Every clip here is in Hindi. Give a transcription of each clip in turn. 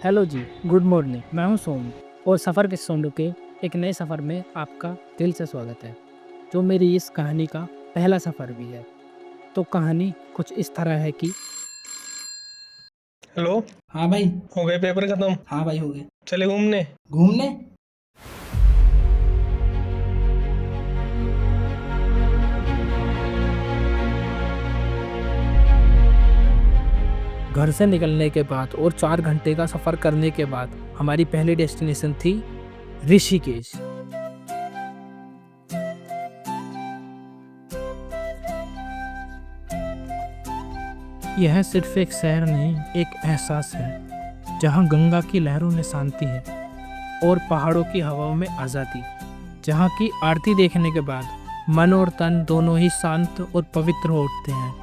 हेलो जी, गुड मॉर्निंग। मैं हूं सोनू और सफ़र के सोनू के एक नए सफ़र में आपका दिल से स्वागत है, जो मेरी इस कहानी का पहला सफ़र भी है। तो कहानी कुछ इस तरह है कि हेलो। हाँ भाई। हो गए पेपर खत्म? हाँ भाई, हो गए। चले घूमने। घूमने? घर से निकलने के बाद और 4 घंटे का सफ़र करने के बाद हमारी पहली डेस्टिनेशन थी ऋषिकेश। यह सिर्फ एक शहर नहीं, एक एहसास है, जहाँ गंगा की लहरों में शांति है और पहाड़ों की हवाओं में आज़ादी। जहाँ की आरती देखने के बाद मन और तन दोनों ही शांत और पवित्र हो उठते हैं।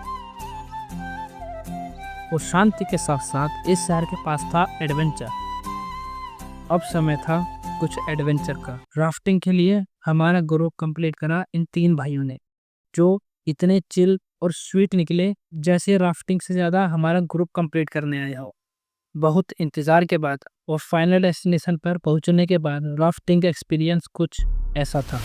और शांति के साथ साथ इस शहर के पास था एडवेंचर। अब समय था कुछ एडवेंचर का। राफ्टिंग के लिए हमारा ग्रुप कंप्लीट करा इन 3 भाइयों ने, जो इतने चिल और स्वीट निकले जैसे राफ्टिंग से ज़्यादा हमारा ग्रुप कंप्लीट करने आया हो। बहुत इंतज़ार के बाद और फाइनल डेस्टिनेशन पर पहुंचने के बाद राफ्टिंग का एक्सपीरियंस कुछ ऐसा था।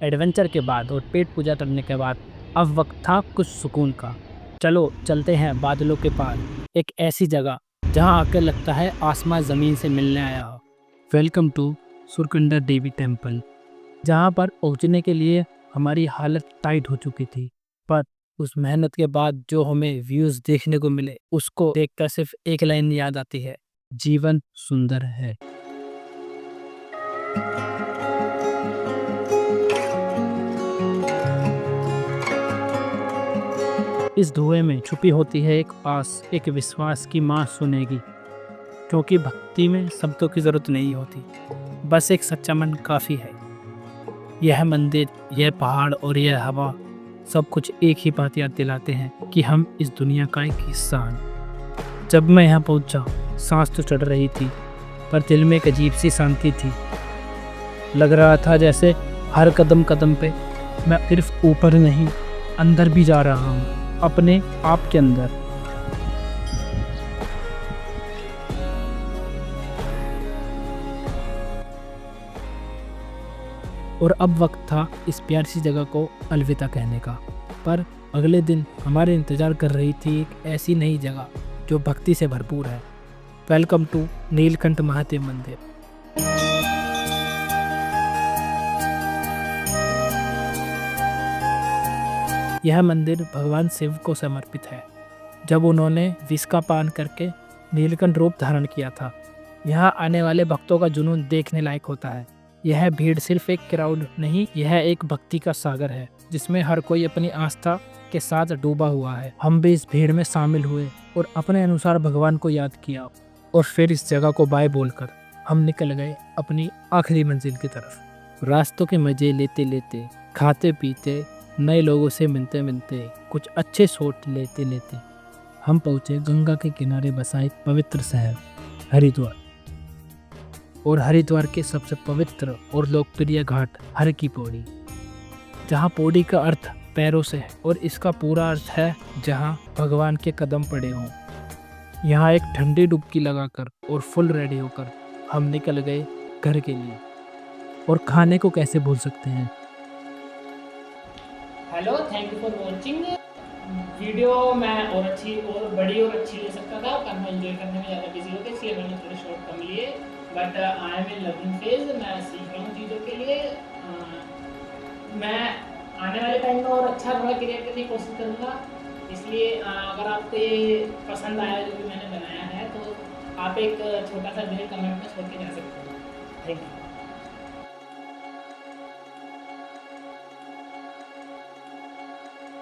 एडवेंचर के बाद और पेट पूजा करने के बाद अब वक्त था कुछ सुकून का। चलो चलते हैं बादलों के पार, एक ऐसी जगह जहां आकर लगता है आसमान ज़मीन से मिलने आया हो। Welcome to Surkanda Devi temple, जहां पर पहुंचने के लिए हमारी हालत टाइट हो चुकी थी, पर उस मेहनत के बाद जो हमें व्यूज़ देखने को मिले उसको देखकर सिर्फ एक लाइन याद आती है, जीवन सुंदर है। इस धुएं में छुपी होती है एक आस, एक विश्वास की माँ सुनेगी, क्योंकि भक्ति में शब्दों की जरूरत नहीं होती, बस एक सच्चा मन काफ़ी है। यह मंदिर, यह पहाड़ और यह हवा सब कुछ एक ही बात याद दिलाते हैं कि हम इस दुनिया का एक हिस्सा हैं। जब मैं यहाँ पहुँचा, सांस तो चढ़ रही थी, पर दिल में एक अजीब सी शांति थी। लग रहा था जैसे हर कदम कदम पे मैं सिर्फ ऊपर नहीं, अंदर भी जा रहा हूँ, अपने आप के अंदर। और अब वक्त था इस प्यारी सी जगह को अलविदा कहने का। पर अगले दिन हमारे इंतज़ार कर रही थी एक ऐसी नई जगह जो भक्ति से भरपूर है। वेलकम टू नीलकंठ महादेव मंदिर। यह मंदिर भगवान शिव को समर्पित है, जब उन्होंने विष का पान करके नीलकंठ रूप धारण किया था। यहाँ आने वाले भक्तों का जुनून देखने लायक होता है। यह भीड़ सिर्फ एक क्राउड नहीं, यह एक भक्ति का सागर है, जिसमें हर कोई अपनी आस्था के साथ डूबा हुआ है। हम भी इस भीड़ में शामिल हुए और अपने अनुसार भगवान को याद किया, और फिर इस जगह को बाय बोलकर हम निकल गए अपनी आखिरी मंजिल की तरफ। रास्तों के मजे लेते लेते, खाते पीते, नए लोगों से मिलते मिलते, कुछ अच्छे शॉट लेते लेते हम पहुँचे गंगा के किनारे बसा एक पवित्र शहर हरिद्वार। और हरिद्वार के सबसे पवित्र और लोकप्रिय घाट हर की पौड़ी, जहाँ पौड़ी का अर्थ पैरों से है और इसका पूरा अर्थ है जहाँ भगवान के कदम पड़े हों। यहाँ एक ठंडी डुबकी लगाकर और फुल रेडी होकर हम निकल गए घर के लिए। और खाने को कैसे भूल सकते हैं। Hello, thank you for watching. Video मैं और अच्छी और बड़ी और अच्छी ले सकता था, पर मैं एंजॉय करने में ज़्यादा बिजी हो गया, इसलिए मैंने थोड़े शॉर्ट कम लिए। But I am in learning phase, मैं सीख रहा हूँ चीज़ों के लिए। मैं आने वाले टाइम में और अच्छा थोड़ा क्रिएट करने की कोशिश करूँगा। इसलिए अगर आपको ये पसंद आया जो भी मैंने बनाया है, तो आप एक छोटा सा मेल कमेंट में छोड़ के जा सकते हो। Thank you.